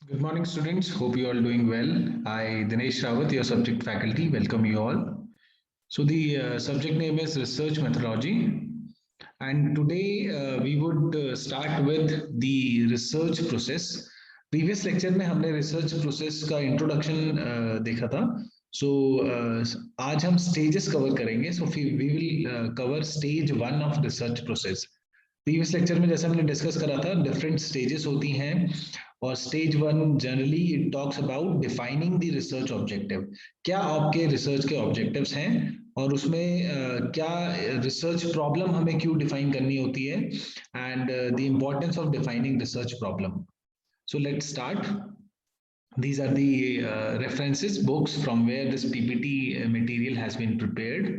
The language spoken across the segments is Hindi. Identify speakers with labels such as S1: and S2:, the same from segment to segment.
S1: Good morning, students. Hope you all doing well. I, Dinesh Rawat, your subject faculty, welcome you all. So the subject name is research methodology, and today we would start with the research process. Previous lecture में हमने research process का introduction देखा था. So आज हम stages cover करेंगे. So we will cover stage 1 of research process. Previous lecture में जैसे हमने डिस्कस करा था डिफरेंट स्टेजेस होती हैं और stage 1 generally it talks about defining the research objective. क्या आपके रिसर्च के ऑब्जेक्टिव्स हैं और उसमें क्या रिसर्च प्रॉब्लम हमें क्यों डिफाइन करनी होती है and the importance of defining research problem. So let's start. These are the references books from where this PPT material has been prepared.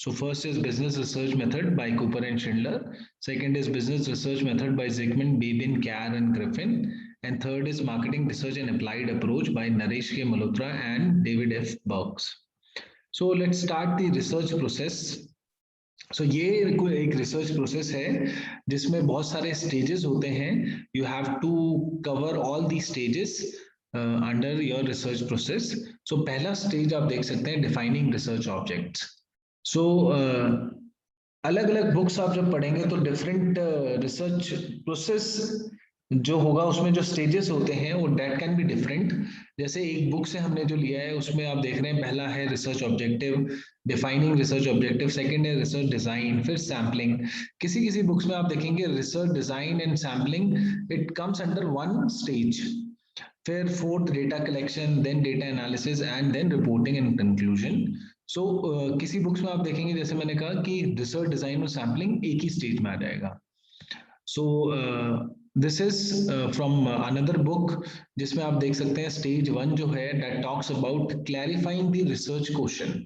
S1: So first is Business Research Method by Cooper and Schindler. Second is Business Research Method by Zygmunt, Babin, Kerr and Griffin. And third is Marketing Research and Applied Approach by Naresh K. Malhotra and David F. Burks. So let's start the research process. So ये एक रिसर्च प्रोसेस है जिसमें बहुत सारे स्टेजेस होते हैं. You have to cover all the stages under your research process. So पहला स्टेज आप देख सकते हैं डिफाइनिंग रिसर्च ऑब्जेक्ट्स. सो अलग अलग बुक्स आप जब पढ़ेंगे तो डिफरेंट रिसर्च प्रोसेस जो होगा उसमें जो स्टेजेस होते हैं वो डेट कैन बी डिफरेंट. जैसे एक बुक से हमने जो लिया है उसमें आप देख रहे हैं पहला है research objective, defining research objective. Second है रिसर्च डिजाइन, फिर सैम्पलिंग. किसी किसी बुक्स में आप देखेंगे research design and sampling it comes under one stage. फिर fourth data collection, then data analysis and then reporting and conclusion. So किसी बुक्स में आप देखेंगे जैसे मैंने कहा कि रिसर्च डिजाइन और सैम्पलिंग एक ही स्टेज में आ जाएगा. So this is from another book जिसमें आप देख सकते हैं स्टेज 1 जो है that talks about clarifying the research question.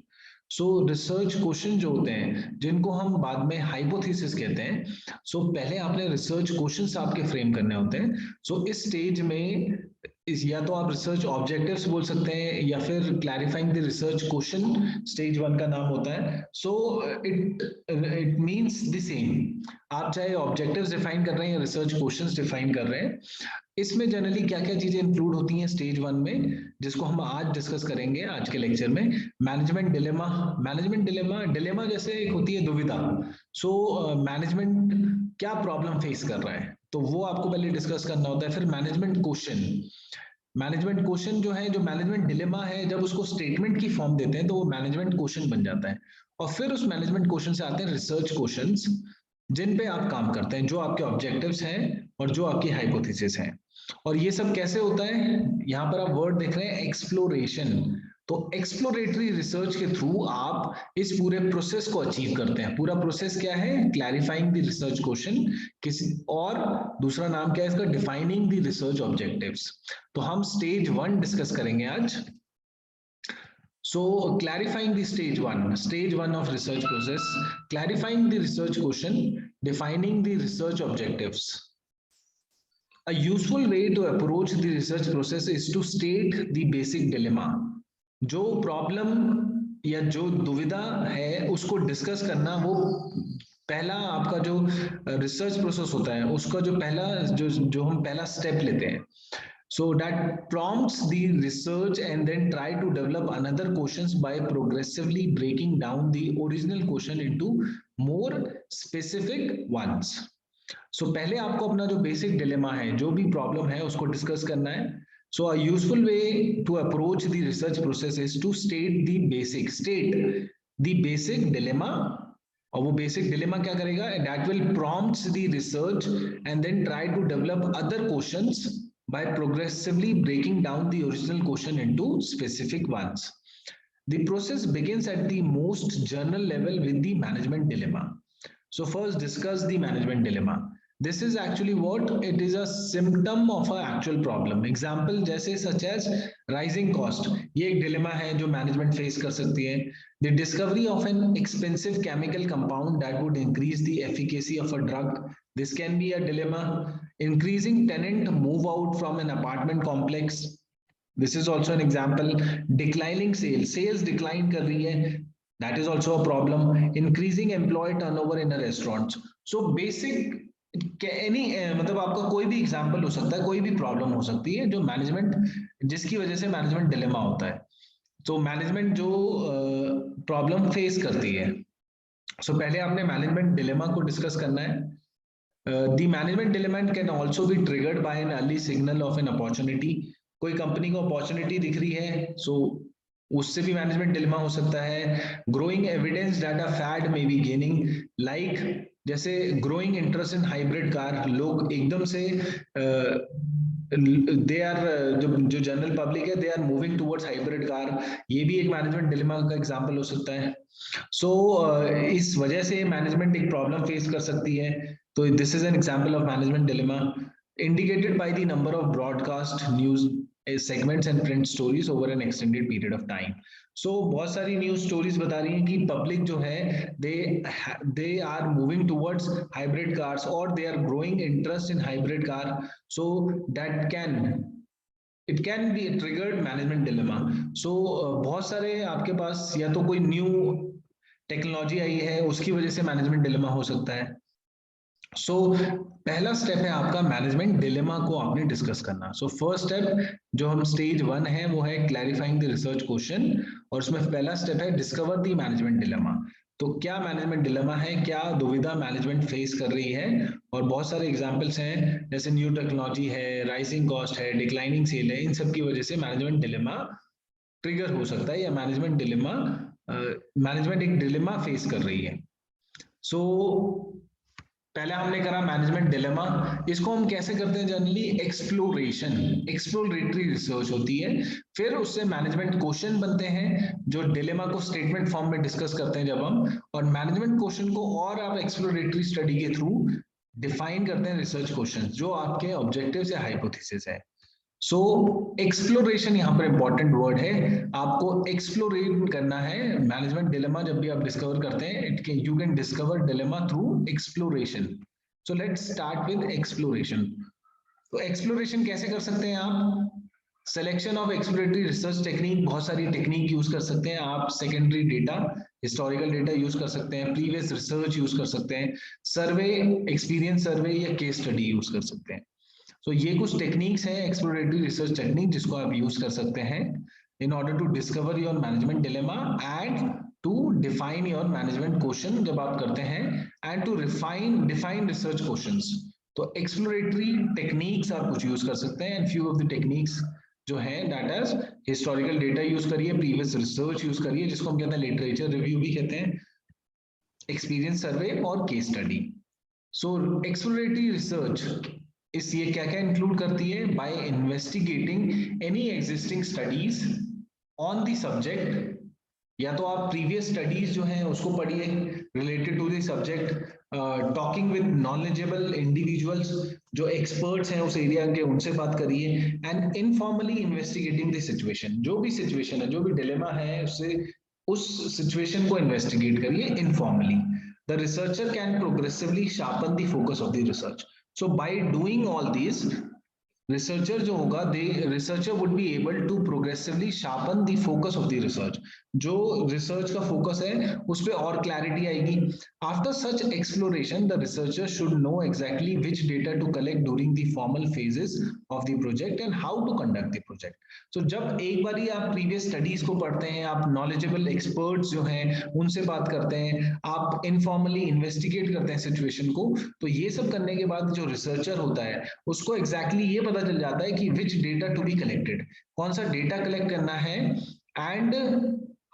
S1: So research question जो होते हैं जिनको हम बाद में हाइपोथेसिस कहते हैं. सो पहले आपने रिसर्च क्वेश्चंस आपके फ्रेम करने होते हैं. सो इस स्टेज में या तो आप रिसर्च ऑब्जेक्टिव्स बोल सकते हैं या फिर clarifying the research question stage 1 का नाम होता है. So it means the same. आप चाहे ऑब्जेक्टिव्स डिफाइन कर रहे हैं या रिसर्च क्वेश्चंस डिफाइन कर रहे हैं. इसमें जनरली क्या क्या चीजें इंक्लूड होती हैं स्टेज 1 में जिसको हम आज डिस्कस करेंगे आज के लेक्चर में. Management dilemma. मैनेजमेंट डिलेमा जैसे एक होती है दुविधा. सो मैनेजमेंट क्या प्रॉब्लम फेस कर रहा है तो वो आपको पहले डिस्कस करना होता है. फिर मैनेजमेंट क्वेश्चन. मैनेजमेंट क्वेश्चन जो है जो मैनेजमेंट डिलेमा है जब उसको स्टेटमेंट की फॉर्म देते हैं तो वो मैनेजमेंट क्वेश्चन बन जाता है. और फिर उस मैनेजमेंट क्वेश्चन से आते हैं रिसर्च क्वेश्चंस जिन पे आप काम करते हैं, जो आपके ऑब्जेक्टिव्स हैं और जो आपकी हाइपोथेसिस हैं. और ये सब कैसे होता है, यहाँ पर आप वर्ड देख रहे हैं एक्सप्लोरेशन. तो एक्सप्लोरेटरी रिसर्च के थ्रू आप इस पूरे प्रोसेस को अचीव करते हैं. पूरा प्रोसेस क्या है, क्लैरिफाइंग द रिसर्च क्वेश्चन. किसी और दूसरा नाम क्या है इसका, डिफाइनिंग द रिसर्च ऑब्जेक्टिव्स. तो हम स्टेज 1 डिस्कस करेंगे आज. So clarifying the stage 1 of research process, clarifying the research question, defining the research objectives. A useful way to approach the research process is to state the basic dilemma. जो प्रॉब्लम या जो दुविधा है उसको डिस्कस करना, वो पहला आपका जो रिसर्च प्रोसेस होता है उसका जो पहला जो हम पहला स्टेप लेते हैं. So that prompts the research and then try to develop another questions by progressively breaking down the original question into more specific ones. So पहले आपको अपना जो basic dilemma है, जो भी problem है उसको discuss करना है. So a useful way to approach the research process is to state the basic dilemma. और वो basic dilemma क्या करेगा, that will prompts the research and then try to develop other questions by progressively breaking down the original question into specific ones. The process begins at the most general level with the management dilemma. So first discuss the management dilemma. This is actually what it is, a symptom of an actual problem. Example जैसे such as rising cost, ये एक dilemma है जो management face कर सकती है. The discovery of an expensive chemical compound that would increase the efficacy of a drug, this can be a dilemma. Increasing tenant move out from an apartment complex, this is also an example. Declining sales decline कर रही है, that is also a problem. Increasing employee turnover in a restaurant. So basic any मतलब आपका कोई भी एग्जांपल हो सकता है, कोई भी प्रॉब्लम हो सकती है जो मैनेजमेंट, जिसकी वजह से मैनेजमेंट डिलेमा होता है। तो मैनेजमेंट जो प्रॉब्लम फेस करती है, सो पहले आपने मैनेजमेंट डिलेमा को डिस्कस करना है। The management dilemma can also be triggered by an early signal of an opportunity. कोई कंपनी को अपॉर्चुनिटी दिख रही है, सो उससे भी मैनेजमेंट डिलेमा हो सकता है। Growing evidence that a fad may be gaining, like जैसे growing interest in hybrid car, लोग एकदम से दे आर, जो जनरल पब्लिक है, they are moving towards hybrid car, ये भी एक मैनेजमेंट डिलेमा का एग्जांपल हो सकता है। सो इस वजह से मैनेजमेंट एक प्रॉब्लम फेस कर सकती है। तो this is an example of management dilemma indicated by the number of broadcast news segments and print stories over an extended period of time. So बहुत सारी न्यूज स्टोरीज बता रही हैं कि पब्लिक जो है they are moving towards hybrid cars और they are growing interest in hybrid car, so that can, it can be triggered management dilemma. So बहुत सारे आपके पास या तो कोई न्यू टेक्नोलॉजी आई है उसकी वजह से मैनेजमेंट डिलेमा हो सकता है। सो पहला स्टेप है आपका मैनेजमेंट डिलेमा को आपने डिस्कस करना। सो फर्स्ट स्टेप जो हम स्टेज 1 है वो है क्लैरिफाइंग द रिसर्च क्वेश्चन, और उसमें पहला स्टेप है डिस्कवर द मैनेजमेंट डिलेमा। तो क्या मैनेजमेंट डिलेमा है, क्या दुविधा मैनेजमेंट फेस कर रही है, और बहुत सारे एग्जांपल्स हैं जैसे न्यू टेक्नोलॉजी है, राइजिंग कॉस्ट है, डिक्लाइनिंग सेल है, इन सब की वजह से मैनेजमेंट डिलेमा ट्रिगर हो सकता है या मैनेजमेंट डिलेमा, मैनेजमेंट एक डिलेमा फेस कर रही है। सो पहले हमने करा मैनेजमेंट डिलेमा। इसको हम कैसे करते हैं जनरली, एक्सप्लोरेशन, एक्सप्लोरेटरी रिसर्च होती है, फिर उससे मैनेजमेंट क्वेश्चन बनते हैं जो डिलेमा को स्टेटमेंट फॉर्म में डिस्कस करते हैं जब हम, और मैनेजमेंट क्वेश्चन को और आप एक्सप्लोरेटरी स्टडी के थ्रू डिफाइन करते हैं रिसर्च क्वेश्चन जो आपके ऑब्जेक्टिव्स या हाइपोथेसिस है। सो एक्सप्लोरेशन यहाँ पर इंपॉर्टेंट वर्ड है, आपको एक्सप्लोरेट करना है मैनेजमेंट डिलेमा। जब भी आप डिस्कवर करते हैं, it can, you can discover dilemma through exploration. So let's start with exploration. तो एक्सप्लोरेशन कैसे कर सकते हैं आप, selection of exploratory research technique, बहुत सारी टेक्निक यूज कर सकते हैं आप। Secondary data, historical data use कर सकते हैं, प्रीवियस रिसर्च यूज कर सकते हैं, सर्वे, एक्सपीरियंस सर्वे या केस स्टडी यूज कर सकते हैं। तो ये कुछ टेक्निक्स हैं एक्सप्लोरेटरी रिसर्च टेक्निक जिसको आप यूज कर सकते हैं in order to discover your management dilemma and to define your management question जब आप करते हैं, and to define research questions. तो एक्सप्लोरेटरी टेक्निक्स आप कुछ यूज कर सकते हैं, and few of the techniques जो है that is historical data use करिए, प्रीवियस रिसर्च यूज करिए जिसको हम कहते हैं लिटरेचर रिव्यू भी कहते हैं, एक्सपीरियंस सर्वे और case study. So exploratory research इस ये क्या क्या इंक्लूड करती है, by investigating any existing studies on the subject, या तो आप प्रीवियस स्टडीज जो हैं उसको पढ़िए related to the subject, talking with knowledgeable individuals जो एक्सपर्ट्स हैं उस एरिया के, उनसे बात करिए, and informally investigating the situation, जो भी सिचुएशन है, जो भी डिलेमा है, उससे उस सिचुएशन को इन्वेस्टिगेट करिए informally. The researcher can progressively sharpen the focus of the research. So by doing all these, researcher जो होगा, researcher would be able to progressively sharpen the focus of the research, जो रिसर्च का फोकस है उस पर और क्लैरिटी आएगी। After such exploration the researcher should know exactly which data to collect during the formal phases of the project and how to conduct the project. सो जब एक बार आप प्रीवियस स्टडीज को पढ़ते हैं, आप नॉलेजेबल एक्सपर्ट्स जो हैं उनसे बात करते हैं, आप इनफॉर्मली इन्वेस्टिगेट करते हैं सिचुएशन को, तो ये सब करने के बाद जो रिसर्चर होता है उसको एग्जैक्टली ये पता चल जाता है कि which data to be collected, कौन सा डेटा कलेक्ट करना है, and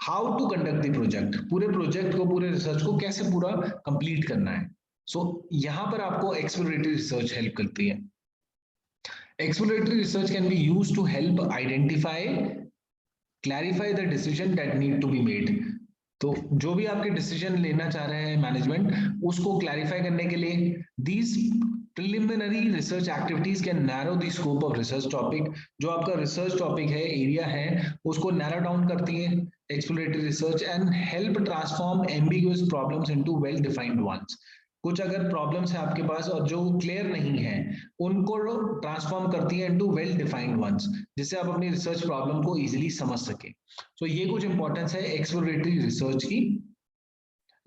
S1: how to conduct the project, पूरे प्रोजेक्ट को, पूरे रिसर्च को कैसे पूरा कंप्लीट करना है। सो यहाँ पर आपको एक्सप्लोरेटरी रिसर्च हेल्प करती है। Exploratory research can be used to help identify, clarify the decision that need to be made. तो जो भी आपके डिसीजन लेना चाह रहे हैं मैनेजमेंट, उसको क्लैरिफाई करने के लिए these preliminary research activities can narrow the scope of research topic, जो आपका रिसर्च टॉपिक है, एरिया है, उसको नैरो डाउन करती है exploratory research, and help transform ambiguous problems into well defined ones. कुछ अगर प्रॉब्लम्स है आपके पास और जो क्लियर नहीं है, उनको ट्रांसफॉर्म करती है इनटू वेल डिफाइंड वंस, जिससे आप अपनी रिसर्च प्रॉब्लम को इजीली समझ सके। सो ये कुछ इंपॉर्टेंस है एक्सप्लोरेटरी रिसर्च की।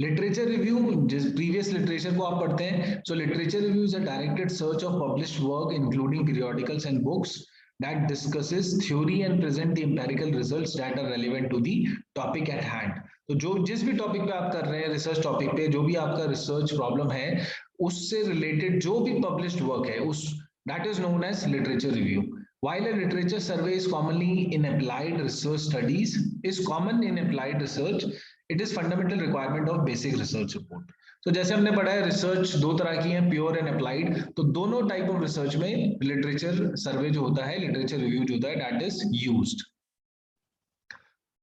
S1: लिटरेचर रिव्यू, जिस प्रीवियस लिटरेचर को आप पढ़ते हैं, so literature review is a directed search of published work including periodicals and books that discusses theory and present the empirical results that are relevant to the topic at hand. तो जो जिस भी टॉपिक पे आप कर रहे हैं, रिसर्च टॉपिक पे जो भी आपका रिसर्च प्रॉब्लम है, उससे रिलेटेड जो भी पब्लिश्ड वर्क है, उस that is known as literature review. While a literature survey is commonly in applied research studies, is common in applied research, it is fundamental requirement of basic research report. तो जैसे हमने पढ़ा है, रिसर्च दो तरह की है, प्योर एंड अप्लाइड. तो दोनों टाइप ऑफ रिसर्च में लिटरेचर सर्वे जो होता है, लिटरेचर रिव्यू जो होता है, दैट इज यूज्ड.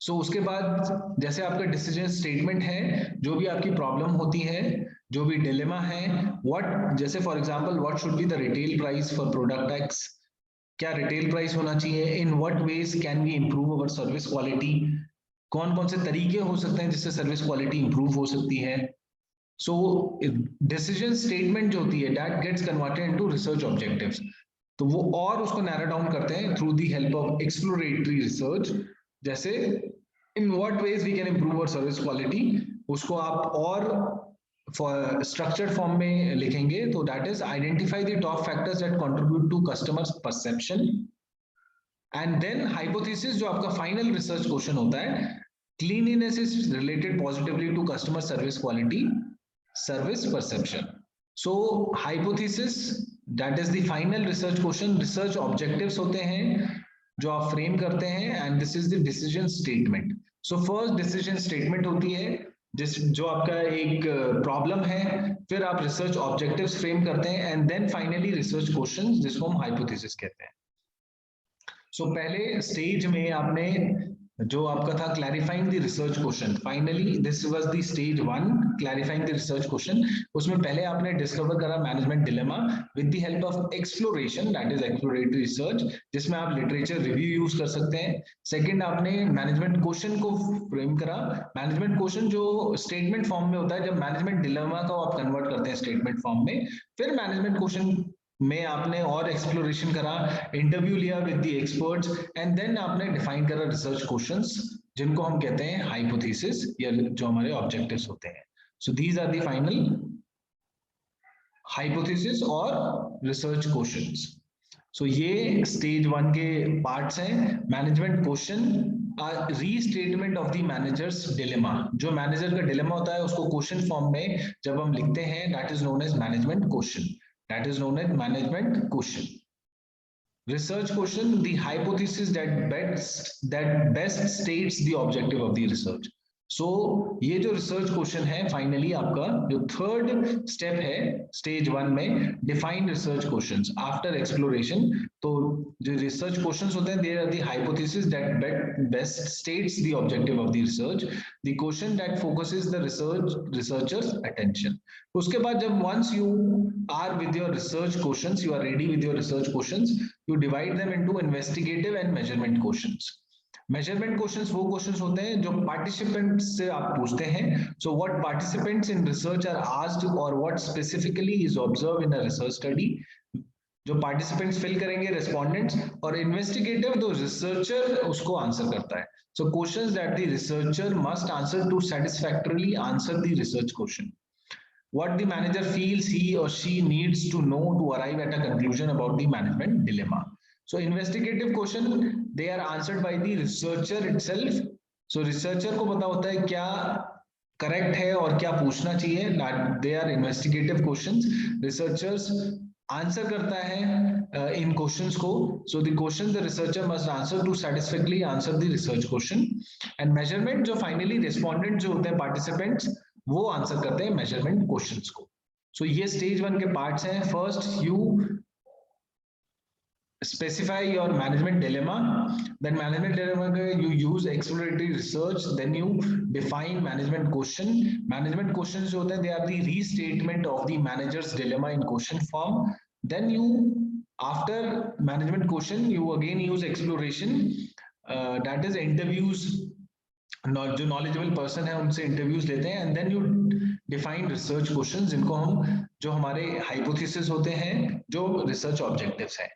S1: सो उसके बाद जैसे आपका डिसीजन स्टेटमेंट है, जो भी आपकी प्रॉब्लम होती है, जो भी डिलेमा है, व्हाट, जैसे for example what should be the retail price for product X, क्या रिटेल प्राइस होना चाहिए, in what ways can we improve our service quality, कौन कौन से तरीके हो सकते हैं जिससे सर्विस क्वालिटी इंप्रूव हो सकती है. सो डिसीजन स्टेटमेंट जो होती है, that gets converted into research objectives. तो वो और उसको नैरो डाउन करते हैं through the help of exploratory research. जैसे in what ways we can improve our service quality, उसको आप और स्ट्रक्चर्ड फॉर्म में लिखेंगे. तो that is identify the top factors that contribute to customers perception, and then hypothesis जो आपका फाइनल रिसर्च क्वेश्चन होता है, cleanliness is related positively to customer service quality, service perception. So hypothesis, that is the final research question. Research objectives होते हैं जो आप फ्रेम करते हैं, and this is the decision statement. So first decision statement होती है जिस जो आपका एक प्रॉब्लम है, फिर आप रिसर्च ऑब्जेक्टिव्स फ्रेम करते हैं, and then finally research questions जिसको हम हाइपोथेसिस कहते हैं. सो पहले स्टेज में आपने जो आपका था clarifying the research question, finally this was the stage 1, clarifying the research question. उसमें पहले आपने डिस्कवर करा management dilemma with the help of exploration, that is exploratory research, जिसमें आप लिटरेचर रिव्यू यूज कर सकते हैं. सेकंड, आपने मैनेजमेंट क्वेश्चन को फ्रेम करा. मैनेजमेंट क्वेश्चन जो स्टेटमेंट फॉर्म में होता है, जब मैनेजमेंट डिलेमा को आप कन्वर्ट करते हैं स्टेटमेंट फॉर्म में, फिर मैनेजमेंट क्वेश्चन में आपने और एक्सप्लोरेशन करा, इंटरव्यू लिया with the experts, and then आपने डिफाइन करा रिसर्च क्वेश्चंस जिनको हम कहते हैं हाइपोथेसिस, या जो हमारे ऑब्जेक्टिव्स होते हैं. So these are the final hypothesis और रिसर्च क्वेश्चंस. सो ये स्टेज 1 के पार्ट्स हैं. Management question, restatement of the managers dilemma. जो मैनेजर का डिलेमा होता है उसको क्वेश्चन फॉर्म में जब हम लिखते हैं, that is known as management question. That is known as management question. Research question, the hypothesis that best states the objective of the research. So ये जो रिसर्च क्वेश्चन है, फाइनली आपका जो थर्ड स्टेप है स्टेज 1 में, define research questions after exploration. तो जो रिसर्च क्वेश्चंस होते हैं, there are the hypothesis that best states the objective of the research, the question that focuses the researchers attention. उसके बाद जब once you are with your research questions, you are ready with your research questions, you divide them into investigative and measurement questions. Measurement questions वो क्वेश्चंस होते हैं जो पार्टिसिपेंट्स से आप पूछते हैं. So what participants in research are asked और what specifically is observe in a research study, जो पार्टिसिपेंट्स फिल करेंगे रेस्पोंडेंट्स, और इन्वेस्टिगेटिव तो रिसर्चर उसको आंसर करता है. So questions that the researcher must answer to satisfactorily answer the research question. What the manager feels he or she needs to know to arrive at a conclusion about the management dilemma. So investigative question, they are answered by the researcher itself. So researcher को पता होता है क्या करेक्ट है और क्या पूछना चाहिए. They are investigative questions. Researchers answer करता है इन क्वेश्चंस को. So the question the researcher must answer to satisfactorily answer the research question. And measurement, जो finally respondent जो होते हैं participants, वो आंसर करते हैं मेजरमेंट क्वेश्चंस को. सो ये स्टेज 1 के पार्ट्स हैं. First you specify your management dilemma, then management dilemma you use exploratory research, then you define management question. Management questions जो होते हैं, they are the restatement of the managers dilemma in question form. Then you after management question you again use exploration, that is interviews, जो नॉलेजेबल पर्सन है उनसे इंटरव्यूज लेते हैं, and then you define research questions जिनको हम, जो हमारे हाइपोथेसिस होते हैं, जो रिसर्च ऑब्जेक्टिव्स हैं.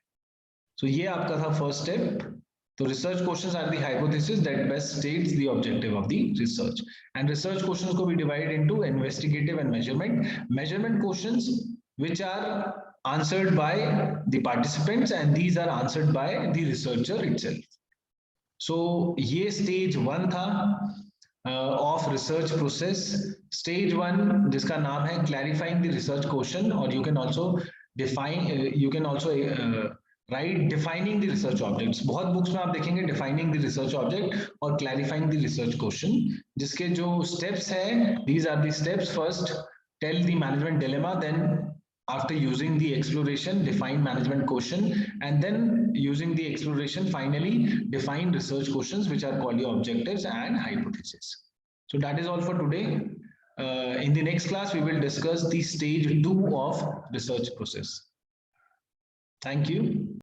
S1: सो ये आपका था first step. So research questions are the hypothesis that best states the objective of the research. And research questions को be divided into investigative and measurement. Measurement questions which are answered by the participants, and these are answered by the researcher itself. So ये stage 1 था of research process. Stage 1 जिसका नाम है clarifying the research question, or you can also define, you can also write defining the research objects. बहुत books में आप देखेंगे defining the research object और clarifying the research question, जिसके जो steps है, these are the steps. First, tell the management dilemma, then after using the exploration, define management question, and then using the exploration, finally define research questions, which are called your objectives and hypotheses. So that is all for today. In the next class, we will discuss the stage 2 of research process. Thank you.